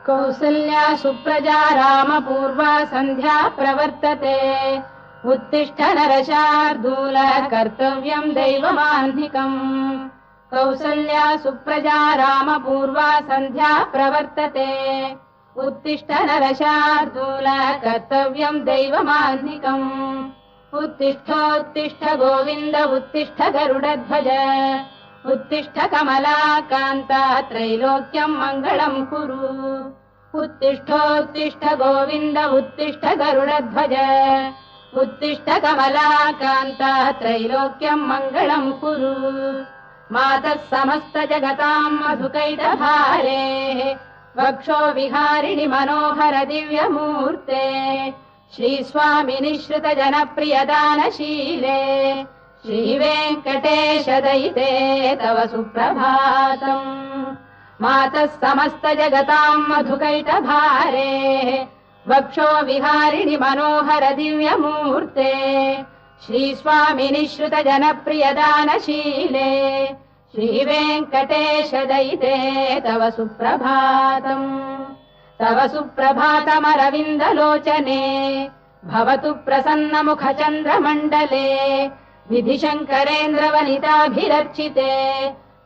कौसल्या सुप्रजा रामपूर्वा सन्ध्या प्रवर्तते उत्तिष्ठ नरशार्दूल कर्तव्यम् दैवमाह्निकम् कौसल्या सुप्रजा रामपूर्वा सन्ध्या प्रवर्तते उत्तिष्ठ नरशार्दूल कर्तव्यम् दैवमाह्निकम् उत्तिष्ठोत्तिष्ठ गोविन्द उत्तिष्ठ गरुडध्वज उत्तिष्ठ कमलाकान्ता त्रैलोक्यम् मङ्गलम् कुरु उत्तिष्ठोत्तिष्ठ गोविन्द उत्तिष्ठ गरुडध्वज उत्तिष्ठ कमलाकान्ता त्रैलोक्यम् मङ्गलम् कुरु मातः समस्त जगताम् मधुकैटभारे वक्षो विहारिणि मनोहर दिव्यमूर्ते श्रीस्वामिनि श्रुत जनप्रियदानशीले श्रीवेङ्कटेश दयिते तव सुप्रभातम् मातः समस्त जगताम् मधुकैटभारे वक्षो विहारिणि मनोहर दिव्यमूर्ते श्रीस्वामिनि श्रुत जनप्रियदानशीले श्रीवेङ्कटेश दयिते तव सुप्रभातम् तव सुप्रभातमरविन्दलोचने भवतु प्रसन्नमुख चन्द्रमण्डले विधिशङ्करेन्द्रवनिताभिरर्चिते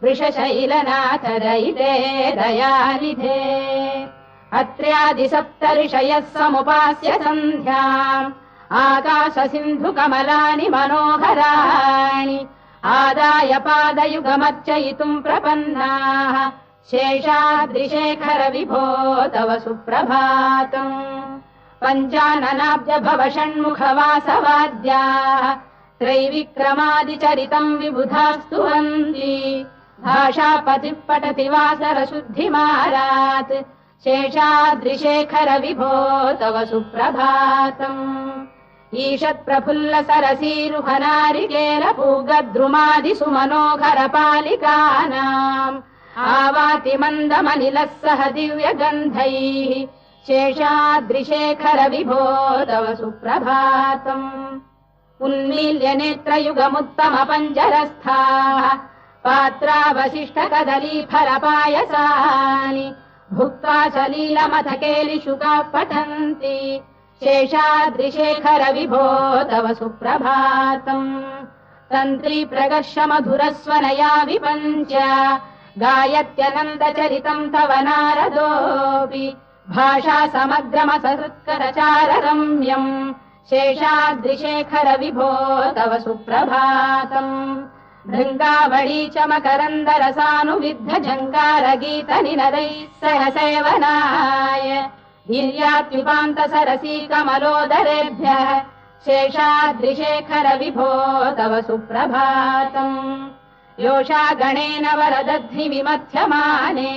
वृषशैलनाथ दयिते दयानिधे अत्र्यादिसप्तऋषयः समुपास्य सन्ध्याम् आकाश सिन्धु कमलानि मनोहराणि आदाय पादयुगमर्चयितुम् प्रपन्नाः शेषाद्रिशेखर विभो तव सुप्रभातम् पञ्चाननाब्ज भव षण्मुखवासवाद्याः त्रैविक्रमादिचरितम् विबुधा स्तुवन्ति भाषापतिः पठति वासर शुद्धिमारात् शेषाद्रिशेखर विभो तव सुप्रभातम् ईषत् प्रफुल्ल सरसीरुहनारिकेल पूगद्रुमादिषु मनोहर पालिकानाम् आवाति मन्दमनिलः सह दिव्यगन्धैः शेषाद्रिशेखर विभो तव सुप्रभातम् उन्मील्य नेत्रयुगमुत्तम पञ्जरस्थाः पात्रावशिष्ट कदलीफलपायसानि भुक्त्वा सलीलमथ केलिशुकाः पठन्ति शेषाद्रिशेखर विभो तव सुप्रभातम् तन्त्री प्रकर्ष मधुरस्वनया विपञ्च गायत्यनन्दचरितम् तव नारदोऽपि भाषा समग्रमसहृत्करचार रम्यम् शेषाद्रिशेखर विभो तव सुप्रभातम् भृङ्गावळी च मकरन्दरसानुविद्ध जङ्गारगीत निनदैः सह सेवनाय वीर्यात्युपान्त सरसी कमलोदरेभ्यः शेषाद्रिशेखर विभो तव सुप्रभातम् योषा गणेन वरदध्नि विमथ्यमाने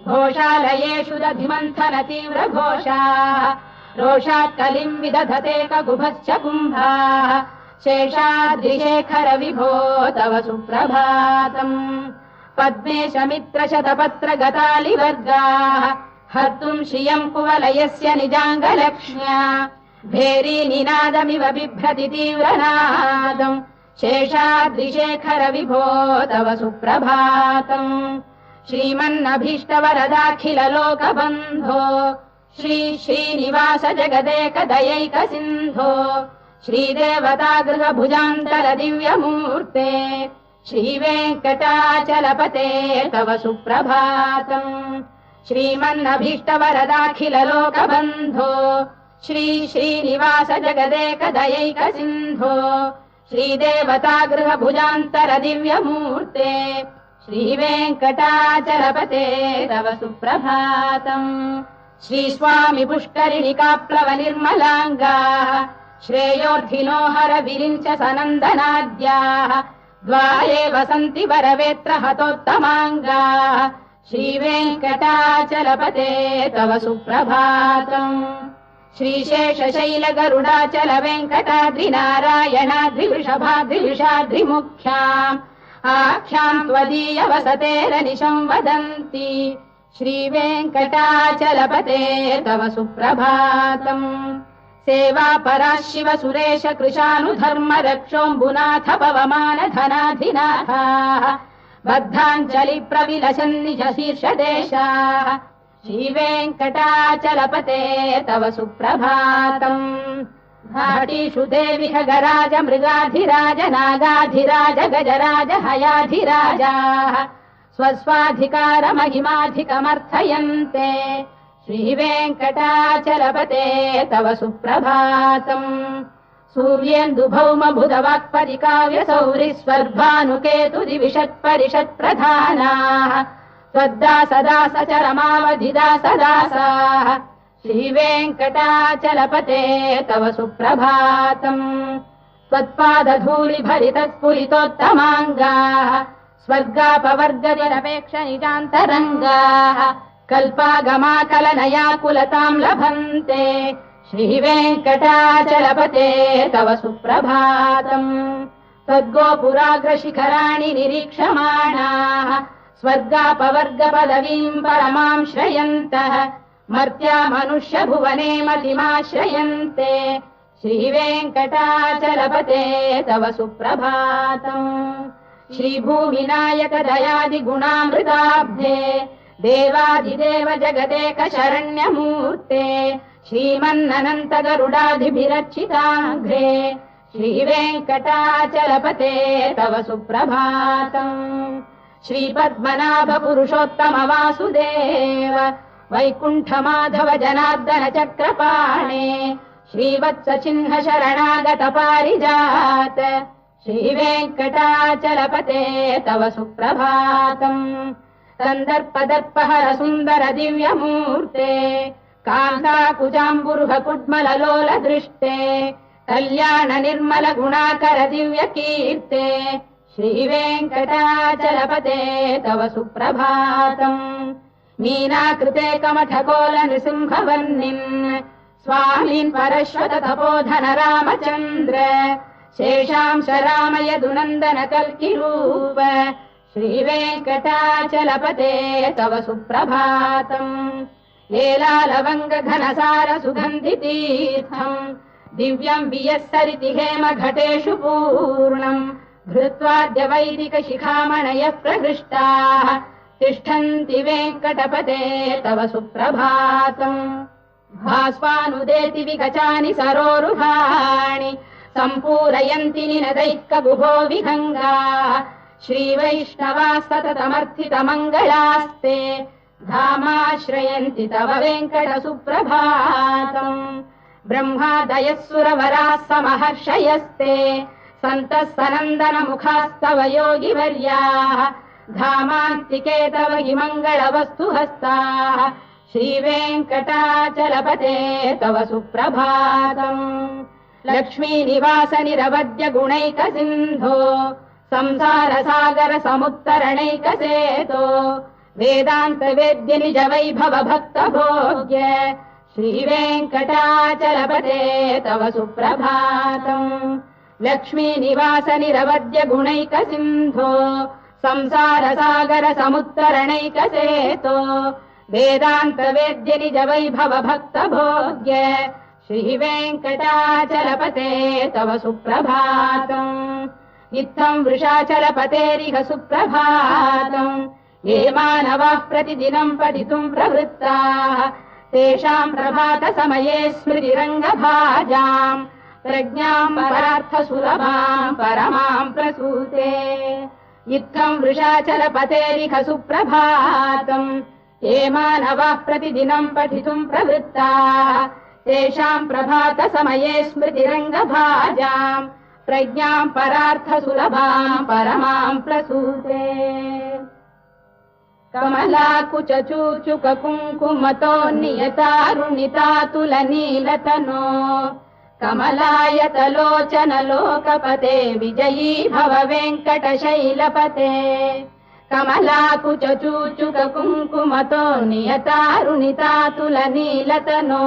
घोषालयेषु दधिमन्थन तीव्र घोषाः रोषात् कलिम् विदधते ककुभश्च कुम्भाः शेषाद्रिशेखर विभो तव सुप्रभातम् पद्मेश मित्र शतपत्र गतालिवर्गाः हर्तुम् श्रियम् कुवलयस्य निजाङ्गलक्ष्म्या भेरी निनादमिव बिभ्रति तीव्रनादम् शेषाद्रिशेखर विभो तव सुप्रभातम् श्रीमन्नभीष्टवरदाखिल लोकबन्धो श्री श्रीनिवास जगदेक दयैक सिन्धो श्रीदेवतागृह भुजान्तर दिव्यमूर्ते श्रीवेङ्कटाचलपते तव सुप्रभातम् श्रीमन्नभीष्टवरदाखिल लोकबन्धो श्री श्रीनिवास जगदेक दयैक सिन्धो श्रीदेवतागृह भुजान्तर दिव्यमूर्ते श्रीवेङ्कटाचलपते तव सुप्रभातम् श्रीस्वामि पुष्करिणिकाप्लव निर्मलाङ्गाः श्रेयोर्धिनो हर विरिञ्च सनन्दनाद्याः द्वारे वसन्ति वरवेत्र हतोत्तमाङ्गाः श्रीवेङ्कटाचलपते तव सुप्रभातम् श्रीशेषशैल गरुडाचल वेङ्कटाद्रिनारायणाद्रिवृषभाद्रिवृषाद्रिमुख्याम् आख्याम् त्वदीय वसतेरनिशम् वदन्ति श्रीवेङ्कटाचलपते तव सुप्रभातम् सेवा पराः शिव सुरेश कृशानुधर्म रक्षोऽम्बुनाथ पवमान धनाधिनाथाः बद्धाञ्जलि प्रविलसन्निज शीर्षदेशाः श्रीवेङ्कटाचलपते तव सुप्रभातम् घाटीषु देवि खगराज मृगाधिराज नागाधिराज गजराज हयाधिराजाः स्वस्वाधिकारमहिमाधिकमर्थयन्ते श्रीवेङ्कटाचलपते तव सुप्रभातम् सूर्येन्दुभौमबुधवाक्परिकाव्यसौरिस्वर्भानुकेतुदिविषत्परिषत्प्रधानाः त्वद्दासदासचरमावधिदासदासाः श्रीवेङ्कटाचलपते तव सुप्रभातम् त्वत्पादधूलिभरितस्फुलितोत्तमाङ्गाः स्वर्गापवर्गनिरपेक्षनिजान्तरङ्गाः कल्पागमाकलनयाकुलताम् लभन्ते श्रीवेङ्कटाचलपते तव सुप्रभातम् त्वद्गोपुराग्रशिखराणि निरीक्षमाणाः स्वर्गापवर्गपदवीम् परमाम् श्रयन्तः मर्त्या मनुष्यभुवने मतिमाश्रयन्ते श्रीवेङ्कटाचलपते तव सुप्रभातम् श्रीभूमिनायक दयादिगुणामृताब्धे देवादिदेव जगदेक शरण्यमूर्ते श्रीमन्ननन्त गरुडाधिभिरर्चिताङ्घ्रे श्रीवेङ्कटाचलपते तव सुप्रभातम् श्रीपद्मनाभ पुरुषोत्तम वासुदेव वैकुण्ठ माधव जनार्दन चक्रपाणे श्रीवत्स चिह्न शरणागत पारिजात श्रीवेङ्कटाचलपते तव सुप्रभातम् सन्दर्पदर्पहर सुन्दर दिव्यमूर्ते कान्ताकुजाम्बुरुह कुड्मललोल दृष्टे कल्याण निर्मल गुणाकर दिव्यकीर्ते श्रीवेङ्कटाचलपते तव सुप्रभातम् मीनाकृते कमठकोल नृसिंहवर्णिन् स्वामीन् परश्वत तपोधन रामचन्द्र शेषांश रामय दुनन्दन कल्किरूप श्रीवेङ्कटाचलपते तव सुप्रभातम् लीलालवङ्ग घनसार सुगन्धितीर्थम् दिव्यम् वियस्सरिति हेम घटेषु पूर्णम् धृत्वाद्य वैदिक शिखामणयः प्रहृष्टाः तिष्ठन्ति वेङ्कटपते तव सुप्रभातम् भास्वानुदेति विगचानि सरोरुहाणि सम्पूरयन्ति निनदैकगुभो विहङ्गाः श्रीवैष्णवाः सततमर्थितमङ्गलास्ते धामाश्रयन्ति तव वेङ्कट सुप्रभातम् ब्रह्मादयः सुरवराः समहर्षयस्ते सन्तः सनन्दन मुखास्तव योगिवर्याः धामान्तिके तव हि मङ्गलवस्तु हस्ताः श्रीवेङ्कटाचलपते तव सुप्रभातम् लक्ष्मीनिवास निरवद्य गुणैक सिन्धो संसार सागर समुत्तरणैकसेतो वेदान्त वेद्य निज वैभव भक्त भोग्य श्रीवेङ्कटाचलपते तव सुप्रभातम् लक्ष्मीनिवास निरवद्य गुणैक सिन्धो संसार सागर समुत्तरणैकसेतो वेदान्त वेद्य निज वैभव भक्त भोग्य श्रीवेङ्कटाचलपते तव सुप्रभातम् इत्थम् वृषाचलपतेरिह सुप्रभातम् ये मानवाः प्रतिदिनम् पठितुम् प्रवृत्ताः तेषाम् प्रभात समये स्मृतिरङ्गभाजाम् प्रज्ञाम् परार्थसुलभाम् परमाम् प्रसूते इत्थम् वृषाचलपतेरिह सुप्रभातम् ये मानवाः प्रतिदिनम् पठितुम् प्रवृत्ताः तेषाम् प्रभात समये स्मृतिरङ्गभाजाम् प्रज्ञाम् परार्थसुलभाम् परमाम् प्रसूते कमलाकुचूचुक कुङ्कुमतो नियतारुणितातुलनीलतनो कमलायतलोचन लोकपते विजयी भव वेङ्कटशैलपते कमलाकुचूचुक कुङ्कुमतो नियतारुणितातुलनीलतनो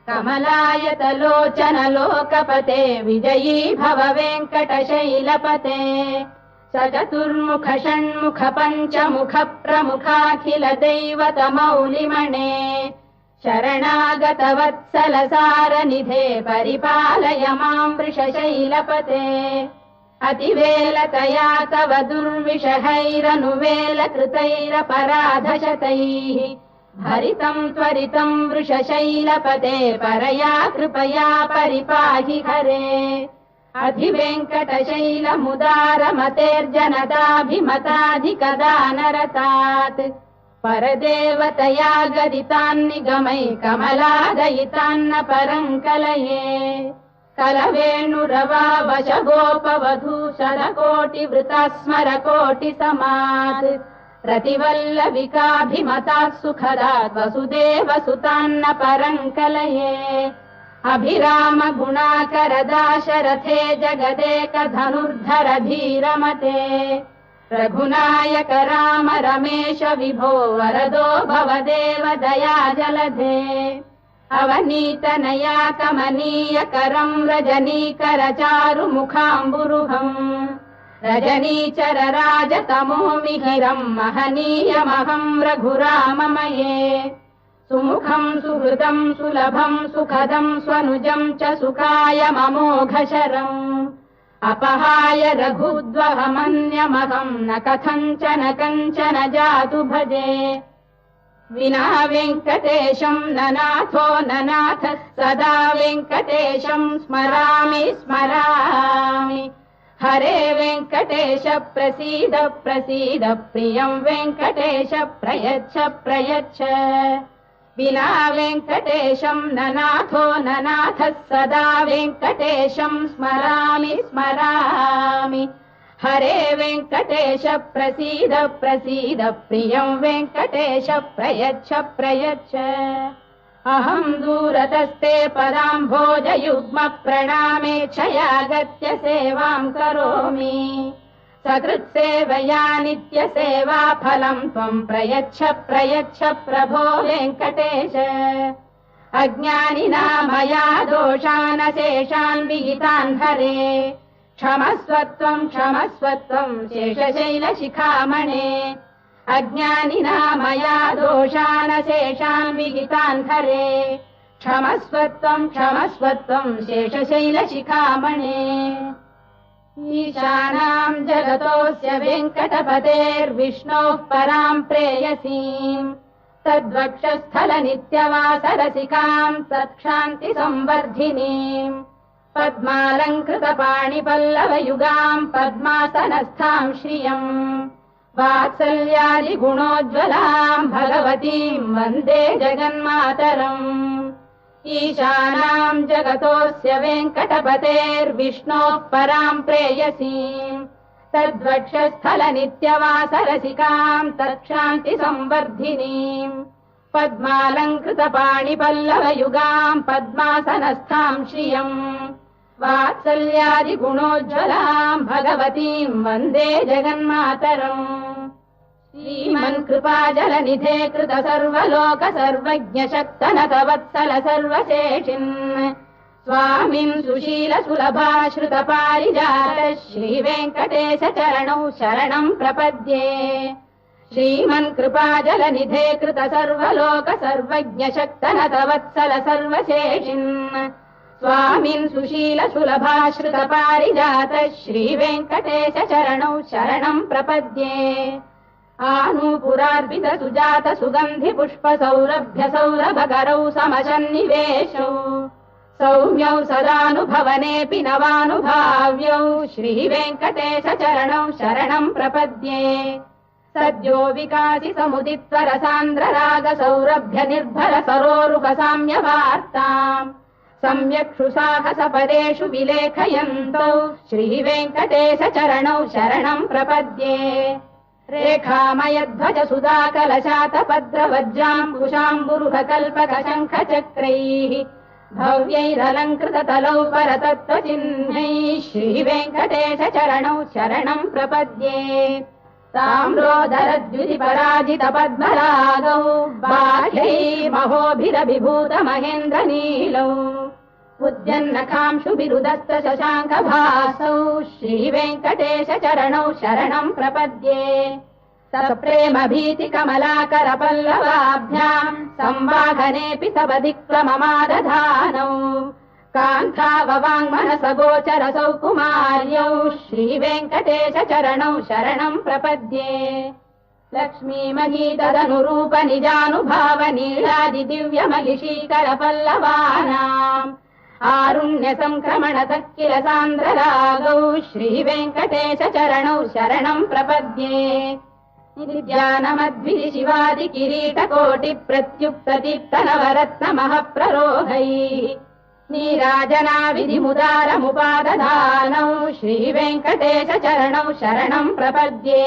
कमलायतलोचन लोकपते विजयी भव वेङ्कटशैलपते स चतुर्मुख षण्मुख पञ्चमुख प्रमुखाखिल दैवतमौलिमणे शरणागत वत्सल सारनिधे परिपालय माम् वृषशैलपते अतिवेलतया तव दुर्विषहैरनुवेलकृतैरपराधशतैः भरितम् त्वरितम् वृषशैलपते परया कृपया परिपाहि हरे अधिवेङ्कटशैलमुदारमतेर्जनताभिमताधिकदानरतात् परदेवतया गदितान्निगमै कमलादयितान्न परम् कलये कलवेणुरवावशगोपवधू शरकोटिवृता स्मरकोटिसमात् प्रतिवल्लविकाभिमतात् सुखदात् वसुदेवसुतान्न परम् कलये अभिराम गुणाकरदाशरथे जगदेकधनुर्धर धीरमते रघुनायक राम रमेश विभो वरदो भवदेव दया जलधे अवनीतनया कमनीयकरम् रजनीकर चारुमुखाम्बुरुहम् रजनीचर राजतमो मिहिरम् महनीयमहम् रघुराममये सुमुखम् सुहृदम् सुलभम् सुखदम् स्वनुजम् च सुखाय ममोघशरम् अपहाय रघुद्वहमन्यमहम् न कथञ्चन कञ्चन जातु भजे विना वेङ्कटेशम् न नाथो न नाथ सदा वेङ्कटेशम् स्मरामि स्मरामि हरे वेङ्कटेश प्रसीद प्रसीद प्रियम् वेङ्कटेश प्रयच्छ प्रयच्छ विना वेङ्कटेशम् न नाथो न नाथः सदा वेङ्कटेशम् स्मरामि स्मरामि हरे वेङ्कटेश प्रसीद प्रसीद प्रियम् वेङ्कटेश प्रयच्छ प्रयच्छ अहम् दूरतस्ते पदाम्भोजयुग्म प्रणामेच्छयागत्य सेवाम् करोमि सकृत्सेवया नित्यसेवा फलम् त्वम् प्रयच्छ प्रयच्छ प्रभो वेङ्कटेश अज्ञानिना मया दोषानशेषान् विहितान् हरे क्षमस्वत्वम् क्षमस्वत्वम् शेषशैलशिखामणे अज्ञानिना मया दोषानशेषान् विहितान् हरे क्षमस्वत्वम् क्षमस्वत्वम् शेषशैलशिखामणे ईशानाम् जगतोऽस्य वेङ्कटपतेर्विष्णोः पराम् प्रेयसीम् तद्वक्षस्थलनित्यवासरसिकाम् सत्क्षान्तिसंवर्धिनीम् पद्मालङ्कृतपाणिपल्लवयुगाम् पद्मासनस्थाम् श्रियम् वात्सल्यादिगुणोज्ज्वलाम् भगवतीम् वन्दे जगन्मातरम् ईशानाम् जगतोऽस्य वेङ्कटपतेर्विष्णोः पराम् प्रेयसीम् तद्वक्षस्थलनित्यवासरसिकाम् तत्क्षान्तिसंवर्धिनीम् पद्मालङ्कृतपाणिपल्लवयुगाम् पद्मासनस्थाम् श्रियम् वात्सल्यादिगुणोज्ज्वलाम् भगवतीम् वन्दे जगन्मातरम् श्रीमन्कृपाजलनिधे कृत सर्वलोक सर्वज्ञ शक्तनतवत्सल सर्वशेषिन् स्वामिन् सुशील सुलभाश्रित पारिजात श्रीवेङ्कटेश चरणौ शरणम् प्रपद्ये श्रीमन्कृपाजलनिधे कृत सर्वलोक सर्वज्ञ शक्तनतवत्सल सर्वशेषिन् स्वामिन् सुशील सुलभाश्रित पारिजात श्रीवेङ्कटेश चरणौ शरणम् प्रपद्ये आनूपुरार्पित सुजात सुगन्धि पुष्प सौरभ्य सौरभकरौ समशन्निवेशौ सौम्यौ सदानुभवनेऽपि नवानुभाव्यौ श्रीवेङ्कटेश चरणौ शरणम् प्रपद्ये सद्यो विकासि समुदित्वरसान्द्र राग सौरभ्य निर्भर सरोरुह साम्यवार्ताम् सम्यक्षु साहसपदेषु विलेखयन्तौ श्रीवेङ्कटेश चरणौ शरणम् प्रपद्ये रेखामयध्वज सुधाकलशातपद्रवज्राम्बुशाम्बुरुह कल्पक शङ्ख चक्रैः भव्यैरलङ्कृततलौ परतत्त्वचिह्नैः श्रीवेङ्कटेश चरणौ शरणम् प्रपद्ये ताम्रोदरद्युति पराजित पद्मरागौ बाह्यैर्महोभिरभिभूत महेन्द्र नीलौ उद्यन्नखांशुभिरुदस्त शशाङ्कभासौ श्रीवेङ्कटेश चरणौ शरणम् प्रपद्ये सप्रेम भीति कमलाकर पल्लवाभ्याम् संवाहनेऽपि सवधिक्लममादधानौ कान्ताववाङ्मनसगोचरसौ कुमार्यौ श्रीवेङ्कटेश चरणौ शरणम् प्रपद्ये लक्ष्मीमहीतदनुरूप निजानुभाव नीलादिदिव्यमहिषीकर पल्लवानाम् आरुण्य संक्रमणतः किल सान्द्ररागौ श्रीवेङ्कटेश चरणौ शरणम् प्रपद्ये नित्यानमद्भिः शिवादि किरीटकोटि प्रत्युक्तदीप्त नवरत्नमः प्ररोहैः नीराजनाविधिमुदारमुपादधानौ श्रीवेङ्कटेश चरणौ शरणम् प्रपद्ये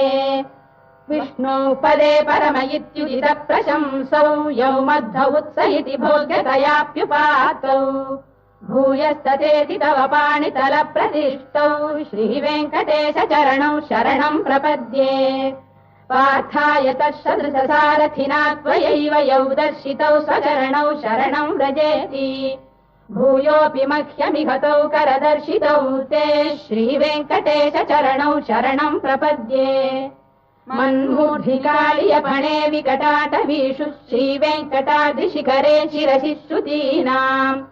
विष्णौ पदे परम इत्युदित प्रशंसौ यौ मध्व उत्स इति भोग्यतयाप्युपातौ भूयस्ततेति तव पाणितल प्रतिष्ठौ श्रीवेङ्कटेश चरणौ शरणम् प्रपद्ये पार्थाय तत्सदृशसारथिना त्वयैव यौ दर्शितौ स्वचरणौ शरणम् व्रजेति भूयोऽपि मह्यमिहतौ करदर्शितौ ते श्रीवेङ्कटेश चरणौ शरणम् प्रपद्ये मन्मूढिकालियपणे विकटाटवीषु श्रीवेङ्कटाद्रिशिखरे शिरसि श्रुतीनाम्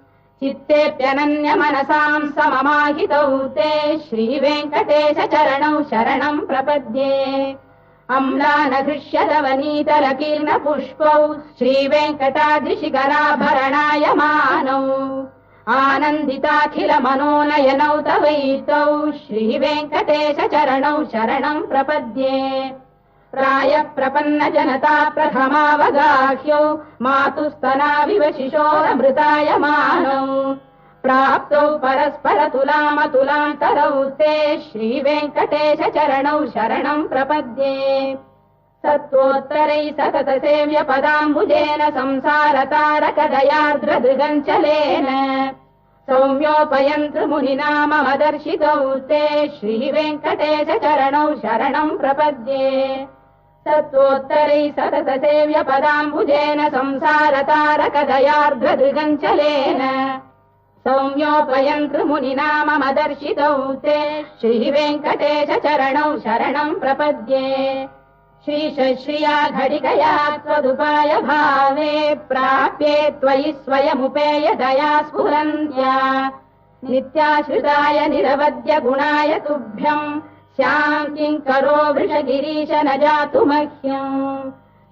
चित्तेऽप्यनन्यमनसाम् सममाहितौ ते श्रीवेङ्कटेश चरणौ शरणम् प्रपद्ये अम्लानघृष्यदवनीतलकीर्णपुष्पौ श्रीवेङ्कटाद्रिशिखराभरणायमानौ आनन्दिताखिल मनोनयनौ तवैतौ श्रीवेङ्कटेश चरणौ शरणम् प्रपद्ये प्रायः प्रपन्न जनता प्रथमावगाह्यौ मातुस्तनाविव शिशोरमृतायमानौ प्राप्तौ परस्पर तुलामतुलान्तरौ ते श्रीवेङ्कटेश चरणौ शरणम् प्रपद्ये सत्त्वोत्तरैः सतत सेव्य पदाम्बुजेन संसारतारकदयार्द्रदृगञ्चलेन सौम्योपयन्तृमुनिना मम दर्शितौ ते श्रीवेङ्कटेश चरणौ शरणम् प्रपद्ये सत्त्वोत्तरैः सतत सेव्य पदाम्बुजेन संसारतारकदयार्द्रदृगञ्चलेन सौम्योपयन्तृमुनिना मम दर्शितौ ते श्रीवेङ्कटेश चरणौ शरणम् प्रपद्ये श्रीशश्रिया घटिकया त्वदुपाय भावे प्राप्ये त्वयि स्वयमुपेय दया स्फुरन्त्या नित्याश्रिताय निरवद्य गुणाय तुभ्यम् स्याम् किङ्करो वृषगिरीश न जातु मह्यम्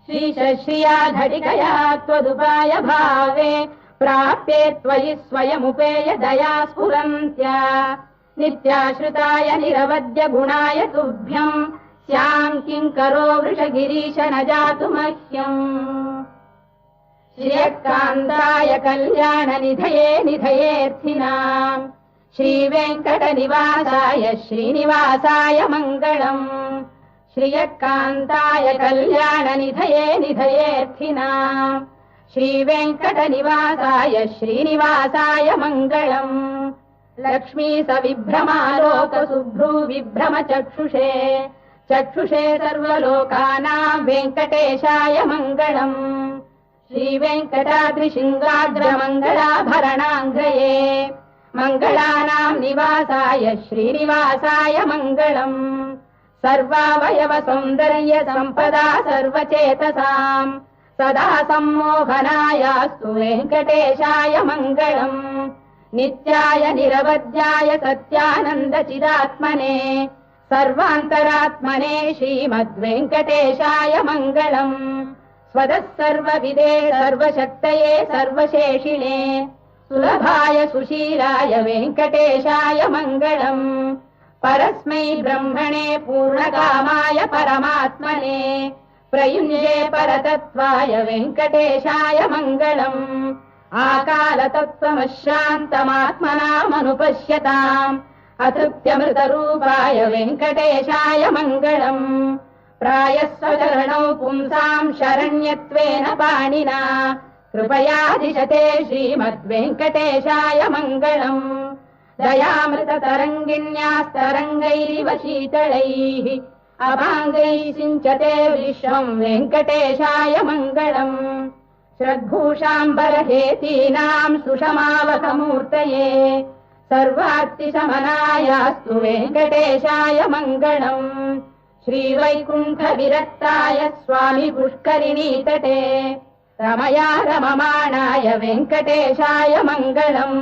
श्रीशश्रिया घटिकया त्वदुपाय भावे प्राप्ये त्वयि स्वयमुपेय दया स्फुरन्त्या नित्याश्रिताय निरवद्य गुणाय तुभ्यम् स्याम् किङ्करो वृषगिरीश न जातु मह्यम् श्रियकान्ताय कल्याणनिधये निधयेऽर्थिनाम् श्रीवेङ्कटनिवासाय श्रीनिवासाय मङ्गलम् श्रियकान्ताय कल्याणनिधये निधयेऽर्थिनाम् श्रीवेङ्कटनिवासाय श्रीनिवासाय मङ्गलम् लक्ष्मी सविभ्रमालोकसुभ्रू विभ्रम चक्षुषे सर्वलोकानाम् वेङ्कटेशाय मङ्गलम् श्रीवेङ्कटाद्रिशृङ्गाग्रमङ्गलाभरणाङ्गये मङ्गलानाम् निवासाय श्रीनिवासाय मङ्गलम् सर्वावयव सौन्दर्य सम्पदा सर्वचेतसाम् सदा सम्मोहनायास्तु वेङ्कटेशाय मङ्गलम् नित्याय निरवध्याय सत्यानन्दचिदात्मने सर्वान्तरात्मने श्रीमद्वेङ्कटेशाय मङ्गलम् स्वतः सर्वविदे सर्वशक्तये सर्वशेषिणे सुलभाय सुशीलाय वेङ्कटेशाय मङ्गलम् परस्मै ब्रह्मणे पूर्णकामाय परमात्मने प्रयुञ्जे परतत्त्वाय वेङ्कटेशाय मङ्गलम् आकालतत्त्वमशान्तमात्मनामनुपश्यताम् अतृप्त्यमृतरूपाय वेङ्कटेशाय मङ्गलम् प्रायस्वचरणौ पुंसाम् शरण्यत्वेन पाणिना कृपयादिशते श्रीमद्वेङ्कटेशाय मङ्गलम् दयामृततरङ्गिण्यास्तरङ्गैरिव शीतलैः अभाङ्गैः सिञ्चते विश्वम् वेङ्कटेशाय मङ्गलम् श्रद्भूषाम्बरहेतीनाम् सुषमावकमूर्तये सर्वार्तिशमनायास्तु वेङ्कटेशाय मङ्गलम् श्रीवैकुण्ठविरक्ताय स्वामि पुष्करिणीतटे रमया रममाणाय वेङ्कटेशाय मङ्गलम्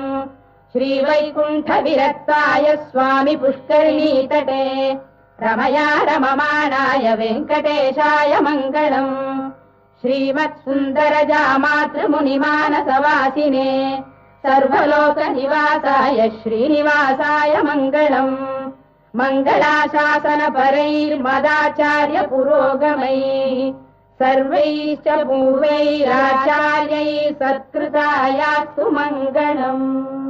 श्रीवैकुण्ठविरक्ताय स्वामि पुष्करिणीतटे रमया रममाणाय वेङ्कटेशाय मङ्गलम् श्रीमत्सुन्दरजामातृमुनिमानसवासिने सर्वलोकनिवासाय श्रीनिवासाय मङ्गलम् मङ्गलाशासनपरैर्मदाचार्य पुरोगमैः सर्वैश्च पूर्वैराचार्यैः सत्कृतायास्तु मङ्गलम्।